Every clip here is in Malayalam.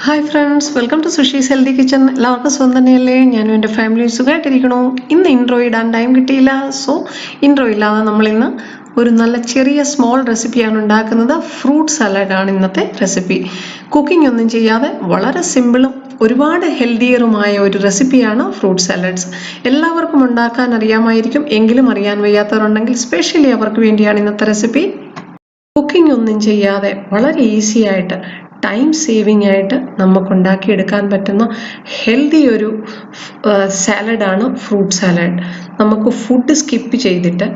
Hi friends, welcome to Sushi's healthy kitchen. എല്ലാവർക്കും സുഖം തന്നെയല്ലേ? ഞാനും എൻ്റെ ഫാമിലി സുഖമായിട്ടിരിക്കണു. ഇന്ന് ഇൻട്രോ ഇടാൻ ടൈം കിട്ടിയില്ല, സോ ഇൻട്രോ ഇല്ലാതെ നമ്മളിന്ന് ഒരു നല്ല ചെറിയ സ്മോൾ റെസിപ്പിയാണ് ഉണ്ടാക്കുന്നത്. ഫ്രൂട്ട് സലാഡാണ് ഇന്നത്തെ റെസിപ്പി. കുക്കിംഗ് ഒന്നും ചെയ്യാതെ വളരെ സിമ്പിളും ഒരുപാട് ഹെൽത്തിയറുമായ ഒരു റെസിപ്പിയാണ് ഫ്രൂട്ട് സാലഡ്സ്. എല്ലാവർക്കും ഉണ്ടാക്കാൻ അറിയാമായിരിക്കും, എങ്കിലും അറിയാൻ വയ്യാത്തവരുണ്ടെങ്കിൽ സ്പെഷ്യലി അവർക്ക് വേണ്ടിയാണ് ഇന്നത്തെ റെസിപ്പി. കുക്കിംഗ് ഒന്നും ചെയ്യാതെ വളരെ ഈസി ആയിട്ട് ടൈം സേവിങ് ആയിട്ട് നമുക്ക് ഉണ്ടാക്കിയെടുക്കാൻ പറ്റുന്ന ഹെൽത്തി ഒരു സാലഡാണ് ഫ്രൂട്ട് സാലഡ്. നമുക്ക് ഫുഡ് സ്കിപ്പ് ചെയ്തിട്ട്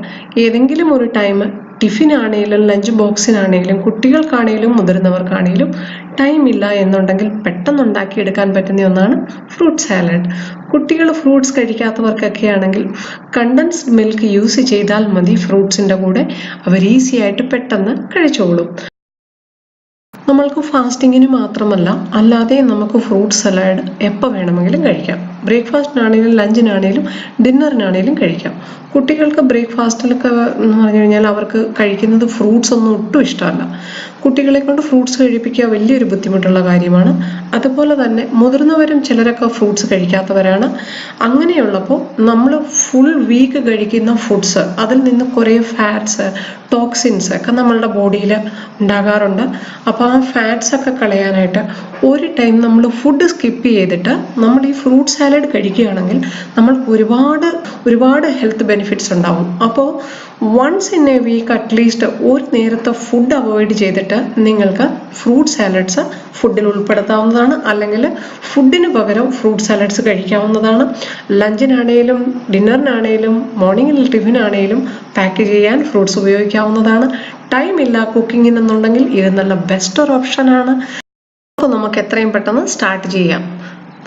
ഏതെങ്കിലും ഒരു ടൈം ടിഫിനാണെങ്കിലും ലഞ്ച് ബോക്സിനാണെങ്കിലും കുട്ടികൾക്കാണെങ്കിലും മുതിർന്നവർക്കാണെങ്കിലും ടൈം ഇല്ല എന്നുണ്ടെങ്കിൽ പെട്ടെന്ന് ഉണ്ടാക്കിയെടുക്കാൻ പറ്റുന്ന ഒന്നാണ് ഫ്രൂട്ട് സാലഡ്. കുട്ടികൾ ഫ്രൂട്ട്സ് കഴിക്കാത്തവർക്കൊക്കെ ആണെങ്കിൽ കണ്ടൻസ്ഡ് മിൽക്ക് യൂസ് ചെയ്താൽ മതി. ഫ്രൂട്ട്സിൻ്റെ കൂടെ അവർ ഈസി ആയിട്ട് പെട്ടെന്ന് കഴിച്ചോളും. നമ്മൾക്ക് ഫാസ്റ്റിങ്ങിന് മാത്രമല്ല, അല്ലാതെ നമുക്ക് ഫ്രൂട്ട് സലാഡ് എപ്പോൾ വേണമെങ്കിലും കഴിക്കാം. ബ്രേക്ക്ഫാസ്റ്റിനാണെങ്കിലും ലഞ്ചിനാണെങ്കിലും ഡിന്നറിനാണെങ്കിലും കഴിക്കാം. കുട്ടികൾക്ക് ബ്രേക്ക്ഫാസ്റ്റിലൊക്കെ എന്ന് പറഞ്ഞു കഴിഞ്ഞാൽ അവർക്ക് കഴിക്കുന്നത് ഫ്രൂട്ട്സ് ഒന്നും ഒട്ടും ഇഷ്ടമല്ല. കുട്ടികളെ കൊണ്ട് ഫ്രൂട്ട്സ് കഴിപ്പിക്കുക വലിയൊരു ബുദ്ധിമുട്ടുള്ള കാര്യമാണ്. അതുപോലെ തന്നെ മുതിർന്നവരും ചിലരൊക്കെ ഫ്രൂട്ട്സ് കഴിക്കാത്തവരാണ്. അങ്ങനെയുള്ളപ്പോൾ നമ്മൾ ഫുൾ വീക്ക് കഴിക്കുന്ന ഫുഡ്സ്, അതിൽ നിന്ന് കുറേ ഫാറ്റ്സ്, ടോക്സിൻസ് ഒക്കെ നമ്മളുടെ ബോഡിയിൽ ഉണ്ടാകാറുണ്ട്. അപ്പോൾ ആ ഫാറ്റ്സ് ഒക്കെ കളയാനായിട്ട് ഒരു ടൈം നമ്മൾ ഫുഡ് സ്കിപ്പ് ചെയ്തിട്ട് നമ്മൾ ഈ ഫ്രൂട്ട് സാലഡ് കഴിക്കുകയാണെങ്കിൽ നമ്മൾക്ക് ഒരുപാട് ഹെൽത്ത് ബെനിഫിറ്റ്സ് ഉണ്ടാവും. അപ്പോൾ once in a week at least ഒരു നേരത്തെ ഫുഡ് അവോയ്ഡ് ചെയ്തിട്ട് നിങ്ങൾക്ക് ഫ്രൂട്ട് സാലഡ്സ് ഫുഡിൽ ഉൾപ്പെടുത്താവുന്നതാണ്. അല്ലെങ്കിൽ ഫുഡിന് പകരം ഫ്രൂട്ട് സാലഡ്സ് കഴിക്കാവുന്നതാണ്. ലഞ്ചിനാണേലും ഡിന്നറിനാണേലും മോർണിംഗിൽ ടിഫിനാണേലും പാക്ക് ചെയ്യാൻ ഫ്രൂട്ട്സ് ഉപയോഗിക്കാവുന്നതാണ്. ടൈം ഇല്ല കുക്കിങ്ങിനെന്നുണ്ടെങ്കിൽ ഇത് നല്ല ബെസ്റ്റ് ഒരു ഓപ്ഷനാണ്. അപ്പോൾ നമുക്ക് എത്രയും പെട്ടെന്ന് സ്റ്റാർട്ട് ചെയ്യാം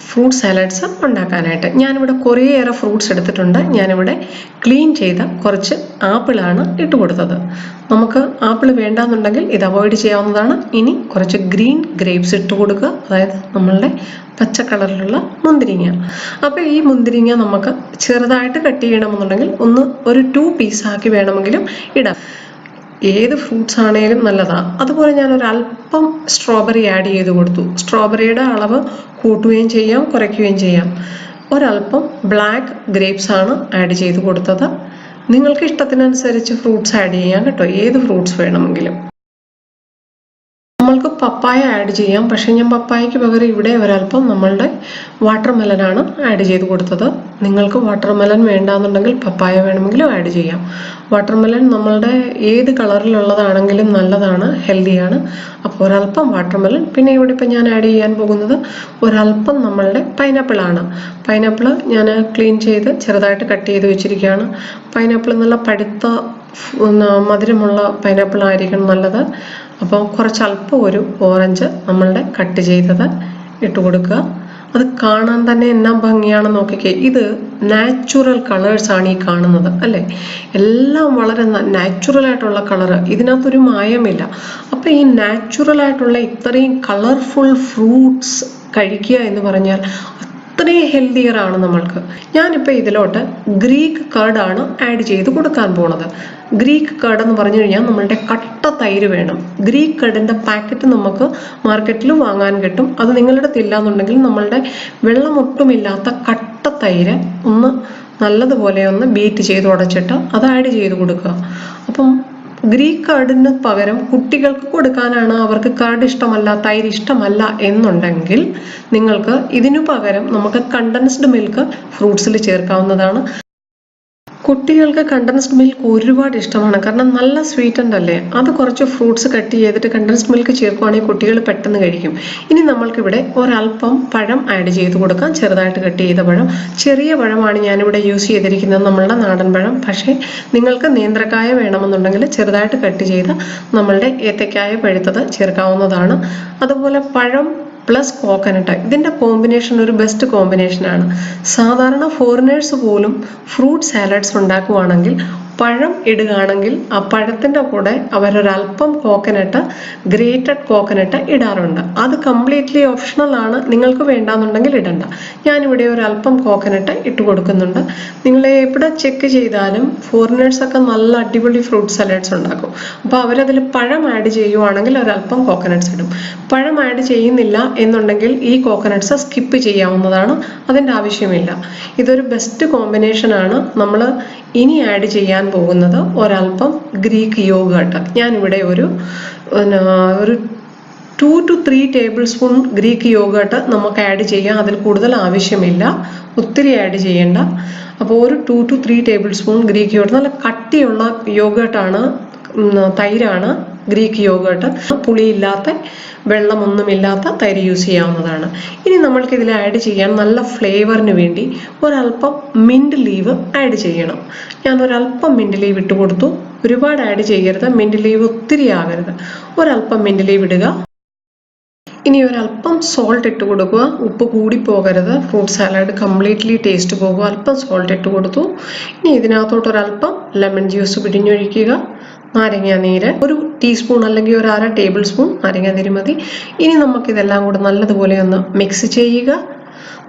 ഫ്രൂട്ട് സാലഡ്സ് ഉണ്ടാക്കാനായിട്ട്. ഞാനിവിടെ കുറേയേറെ ഫ്രൂട്ട്സ് എടുത്തിട്ടുണ്ട്. ഞാനിവിടെ ക്ലീൻ ചെയ്ത കുറച്ച് ആപ്പിളാണ് ഇട്ട് കൊടുത്തത്. നമുക്ക് ആപ്പിൾ വേണ്ടാന്നുണ്ടെങ്കിൽ ഇത് അവോയ്ഡ് ചെയ്യാവുന്നതാണ്. ഇനി കുറച്ച് ഗ്രീൻ ഗ്രേപ്സ് ഇട്ട് കൊടുക്കുക, അതായത് നമ്മളുടെ പച്ച കളറിലുള്ള മുന്തിരിങ്ങ. അപ്പോൾ ഈ മുന്തിരിങ്ങ നമുക്ക് ചെറുതായിട്ട് കട്ട് ചെയ്യണമെന്നുണ്ടെങ്കിൽ ഒരു 2 പീസാക്കി വേണമെങ്കിലും ഇടാം. ഏത് ഫ്രൂട്ട്സ് ആണെങ്കിലും നല്ലതാണ്. അതുപോലെ ഞാനൊരല്പം സ്ട്രോബെറി ആഡ് ചെയ്ത് കൊടുത്തു. സ്ട്രോബെറിയുടെ അളവ് കൂട്ടുകയും ചെയ്യാം, കുറയ്ക്കുകയും ചെയ്യാം. ഒരല്പം ബ്ലാക്ക് ഗ്രേപ്സ് ആണ് ആഡ് ചെയ്ത് കൊടുത്തത്. നിങ്ങൾക്ക് ഇഷ്ടത്തിനനുസരിച്ച് ഫ്രൂട്ട്സ് ആഡ് ചെയ്യാം കേട്ടോ, ഏത് ഫ്രൂട്ട്സ് വേണമെങ്കിലും. നമ്മൾക്ക് പപ്പായ ആഡ് ചെയ്യാം, പക്ഷേ ഞാൻ പപ്പായയ്ക്ക് പകരം ഇവിടെ ഒരല്പം നമ്മളുടെ വാട്ടർമെലനാണ് ആഡ് ചെയ്ത് കൊടുത്തത്. നിങ്ങൾക്ക് വാട്ടർമെലൻ വേണ്ടാന്നുണ്ടെങ്കിൽ പപ്പായ വേണമെങ്കിലും ആഡ് ചെയ്യാം. വാട്ടർമെലൻ നമ്മളുടെ ഏത് കളറിലുള്ളതാണെങ്കിലും നല്ലതാണ്, ഹെൽത്തിയാണ്. അപ്പോൾ ഒരല്പം വാട്ടർമെലൻ. പിന്നെ ഇവിടെ ഇപ്പം ഞാൻ ആഡ് ചെയ്യാൻ പോകുന്നത് ഒരല്പം നമ്മളുടെ പൈനാപ്പിളാണ്. പൈനാപ്പിൾ ഞാൻ ക്ലീൻ ചെയ്ത് ചെറുതായിട്ട് കട്ട് ചെയ്ത് വെച്ചിരിക്കുകയാണ്. പൈനാപ്പിൾ നല്ല പഴുത്ത മധുരമുള്ള പൈനാപ്പിൾ ആയിരിക്കണം നല്ലത്. അപ്പോൾ കുറച്ചല്പം ഒരു ഓറഞ്ച് നമ്മളുടെ കട്ട് ചെയ്തത് ഇട്ട് കൊടുക്കുക. അത് കാണാൻ തന്നെ എന്നാ ഭംഗിയാണെന്ന് നോക്കിക്കേ. ഇത് നാച്ചുറൽ കളേഴ്സാണ് ഈ കാണുന്നത് അല്ലേ? എല്ലാം വളരെ നാച്ചുറലായിട്ടുള്ള കളറ്, ഇതിനകത്തൊരു മായമില്ല. അപ്പോൾ ഈ നാച്ചുറലായിട്ടുള്ള ഇത്രയും കളർഫുൾ ഫ്രൂട്ട്സ് കഴിക്കുക എന്ന് പറഞ്ഞാൽ അത്രയും ഹെൽത്തിയറാണ് നമ്മൾക്ക്. ഞാനിപ്പോൾ ഇതിലോട്ട് ഗ്രീക്ക് കർഡാണ് ആഡ് ചെയ്ത് കൊടുക്കാൻ പോണത്. ഗ്രീക്ക് കർഡ് എന്ന് പറഞ്ഞു കഴിഞ്ഞാൽ നമ്മളുടെ കട്ട തൈര് വേണം. ഗ്രീക്ക് കർഡിൻ്റെ പാക്കറ്റ് നമുക്ക് മാർക്കറ്റിൽ വാങ്ങാൻ കിട്ടും. അത് നിങ്ങളുടെ അടുത്തില്ല എന്നുണ്ടെങ്കിൽ നമ്മളുടെ വെള്ളമൊട്ടുമില്ലാത്ത കട്ട തൈര് നല്ലതുപോലെ ബീറ്റ് ചെയ്ത് ഉടച്ചിട്ട് അത് ആഡ് ചെയ്ത് കൊടുക്കുക. അപ്പം ഗ്രീക്ക് കർഡിന് പകരം കുട്ടികൾക്ക് കൊടുക്കാനാണ്, അവർക്ക് കർഡ് ഇഷ്ടമല്ല, തൈര് ഇഷ്ടമല്ല എന്നുണ്ടെങ്കിൽ നിങ്ങൾക്ക് ഇതിനു പകരം നമുക്ക് കണ്ടൻസ്ഡ് മിൽക്ക് ഫ്രൂട്ട്സിൽ ചേർക്കാവുന്നതാണ്. കുട്ടികൾക്ക് കണ്ടൻസ്ഡ് മിൽക്ക് ഒരുപാട് ഇഷ്ടമാണ്, കാരണം നല്ല സ്വീറ്റൻഡ് അല്ലേ. അത് കുറച്ച് ഫ്രൂട്ട്സ് കട്ട് ചെയ്തിട്ട് കണ്ടൻസ്ഡ് മിൽക്ക് ചേർക്കുവാണെങ്കിൽ കുട്ടികൾ പെട്ടെന്ന് കഴിക്കും. ഇനി നമ്മൾക്കിവിടെ ഒരല്പം പഴം ആഡ് ചെയ്ത് കൊടുക്കാം, ചെറുതായിട്ട് കട്ട് ചെയ്ത പഴം. ചെറിയ പഴമാണ് ഞാനിവിടെ യൂസ് ചെയ്തിരിക്കുന്നത്, നമ്മളുടെ നാടൻ പഴം. പക്ഷേ നിങ്ങൾക്ക് നേന്ത്രക്കായ വേണമെന്നുണ്ടെങ്കിൽ ചെറുതായിട്ട് കട്ട് ചെയ്ത് നമ്മളുടെ ഏത്തക്കായ പഴുത്തത് ചേർക്കാവുന്നതാണ്. അതുപോലെ പഴം പ്ലസ് കോക്കനട്ട്, ഇതിൻ്റെ കോമ്പിനേഷൻ ഒരു ബെസ്റ്റ് കോമ്പിനേഷനാണ്. സാധാരണ ഫോറിനേഴ്സ് പോലും ഫ്രൂട്ട് സാലഡ്സ് ഉണ്ടാക്കുവാണെങ്കിൽ പഴം ഇടുകയാണെങ്കിൽ ആ പഴത്തിൻ്റെ കൂടെ അവരൊരല്പം കോക്കനട്ട്, ഗ്രേറ്റഡ് കോക്കനട്ട് ഇടാറുണ്ട്. അത് കംപ്ലീറ്റ്ലി ഓപ്ഷണൽ ആണ്, നിങ്ങൾക്ക് വേണ്ടാന്നുണ്ടെങ്കിൽ ഇടണ്ട. ഞാനിവിടെ ഒരല്പം കോക്കനട്ട് ഇട്ട് കൊടുക്കുന്നുണ്ട്. നിങ്ങൾ എവിടെ ചെക്ക് ചെയ്താലും ഫോറിനേഴ്സൊക്കെ നല്ല അടിപൊളി ഫ്രൂട്ട് സലാഡ്സ് ഉണ്ടാക്കും. അപ്പോൾ അവരതിൽ പഴം ആഡ് ചെയ്യുവാണെങ്കിൽ ഒരല്പം കോക്കനട്ട്സ് ഇടും. പഴം പഴം ആഡ് ചെയ്യുന്നില്ല എന്നുണ്ടെങ്കിൽ ഈ കോക്കനട്ട്സ് സ്കിപ്പ് ചെയ്യാവുന്നതാണ്, അതിൻ്റെ ആവശ്യമില്ല. ഇതൊരു ബെസ്റ്റ് കോമ്പിനേഷനാണ്. നമ്മൾ ഇനി ആഡ് ചെയ്യാൻ പോകുന്നത് ഒരൽപ്പം ഗ്രീക്ക് യോഗേർട്ട്. ഞാനിവിടെ ഒരു 2 to 3 table spoon Greek yoghurt നമുക്ക് ആഡ് ചെയ്യാം. അതിൽ കൂടുതൽ ആവശ്യമില്ല, ഒത്തിരി ആഡ് ചെയ്യേണ്ട. അപ്പോൾ ഒരു 2 to 3 table spoon Greek yoghurt, നല്ല കട്ടിയുള്ള യോഗേർട്ടാണ്, തൈരാണ് ഗ്രീക്ക് യോഗേർട്ട്. പുളിയില്ലാത്ത, വെള്ളമൊന്നുമില്ലാത്ത തൈര് യൂസ് ചെയ്യാവുന്നതാണ്. ഇനി നമ്മൾക്ക് ഇതിൽ ആഡ് ചെയ്യാൻ നല്ല ഫ്ലേവറിന് വേണ്ടി ഒരൽപ്പം മിൻറ്റ് ലീവ് ആഡ് ചെയ്യണം. ഞാൻ ഒരൽപ്പം മിൻറ്റ് ലീവ് ഇട്ട് കൊടുത്തു. ഒരുപാട് ആഡ് ചെയ്യരുത്, മിൻറ്റ് ലീവ് ഒത്തിരി ആകരുത്. ഒരൽപ്പം മിൻറ്റ് ലീവ് ഇടുക. ഇനി ഒരല്പം സോൾട്ട് ഇട്ട് കൊടുക്കുക. ഉപ്പ് കൂടി പോകരുത്, ഫ്രൂട്ട് സാലഡ് കംപ്ലീറ്റ്ലി ടേസ്റ്റ് പോകുക. അല്പം സോൾട്ട് ഇട്ട് കൊടുത്തു. ഇനി ഇതിനകത്തോട്ട് ഒരല്പം ലെമൺ ജ്യൂസ് പിഴിഞ്ഞൊഴിക്കുക. നാരങ്ങ നീര് 1 ടീസ്പൂൺ അല്ലെങ്കിൽ ഒരു 1/2 ടേബിൾ സ്പൂൺ നാരങ്ങ നീര് മതി. ഇനി നമുക്കിതെല്ലാം കൂടെ നല്ലതുപോലെ ഒന്ന് മിക്സ് ചെയ്യുക.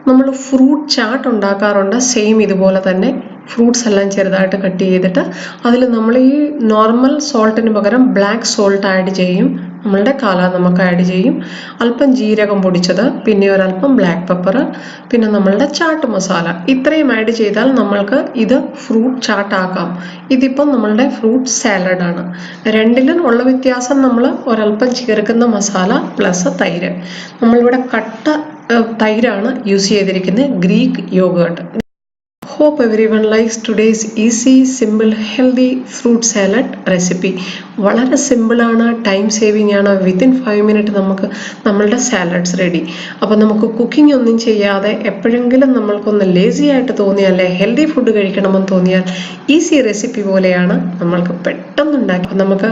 നമ്മൾ ഫ്രൂട്ട് ചാട്ട് ഉണ്ടാക്കാറുണ്ട്, സെയിം ഇതുപോലെ തന്നെ ഫ്രൂട്ട്സ് എല്ലാം ചെറുതായിട്ട് കട്ട് ചെയ്തിട്ട് അതിൽ നമ്മൾ ഈ നോർമൽ സോൾട്ടിന് പകരം ബ്ലാക്ക് സോൾട്ട് ആഡ് ചെയ്യും. നമ്മളുടെ നമുക്ക് ആഡ് ചെയ്യും. അല്പം ജീരകം പൊടിച്ചത്, പിന്നെ ഒരല്പം ബ്ലാക്ക് പെപ്പർ, പിന്നെ നമ്മളുടെ ചാട്ട് മസാല. ഇത്രയും ആഡ് ചെയ്താൽ നമ്മൾക്ക് ഇത് ഫ്രൂട്ട് ചാട്ടാക്കാം. ഇതിപ്പം നമ്മളുടെ ഫ്രൂട്ട് സാലഡാണ്. രണ്ടിലും ഉള്ള വ്യത്യാസം നമ്മൾ ഒരല്പം ചേർക്കുന്ന മസാല പ്ലസ് തൈര്. നമ്മളിവിടെ കട്ട തൈരാണ് യൂസ് ചെയ്തിരിക്കുന്നത്, Greek yoghurt. Hope everyone likes today's easy, simple, healthy fruit salad recipe. വളരെ സിമ്പിളാണ്, ടൈം സേവിങ് ആണ്. വിത്തിൻ 5 മിനിറ്റ് നമുക്ക് നമ്മളുടെ സാലഡ്സ് റെഡി. അപ്പോൾ നമുക്ക് കുക്കിംഗ് ഒന്നും ചെയ്യാതെ എപ്പോഴെങ്കിലും നമ്മൾക്കൊന്ന് ലേസി ആയിട്ട് തോന്നിയാൽ, ഹെൽത്തി ഫുഡ് കഴിക്കണമെന്ന് തോന്നിയാൽ ഈസി റെസിപ്പി പോലെയാണ്, നമ്മൾക്ക് പെട്ടെന്ന് ഉണ്ടാക്കി. നമുക്ക്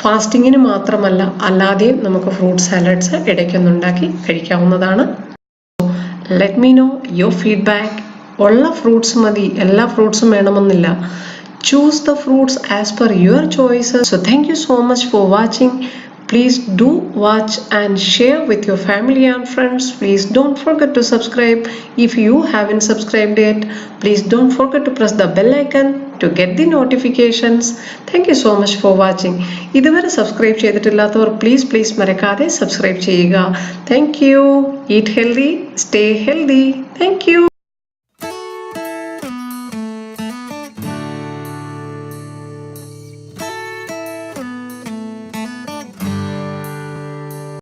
ഫാസ്റ്റിങ്ങിന് മാത്രമല്ല അല്ലാതെയും നമുക്ക് ഫ്രൂട്ട് സാലഡ്സ് ഇടയ്ക്കൊന്നുണ്ടാക്കി കഴിക്കാവുന്നതാണ്. Let me no your feedback. ഉള്ള ഫ്രൂട്ട്സ് മതി, എല്ലാ ഫ്രൂട്ട്സും വേണമെന്നില്ല. Choose the fruits as per your choices. So thank you so much for watching. Please do watch and share with your family and friends. Please don't forget to subscribe if you haven't subscribed yet. Please don't forget to press the bell icon to get the notifications. Thank you so much for watching. ഇതുവരെ സബ്സ്ക്രൈബ് ചെയ്തിട്ടില്ലാത്തവർ പ്ലീസ് മറക്കാതെ സബ്സ്ക്രൈബ് ചെയ്യുക. Thank you. Eat healthy, stay healthy. Thank you.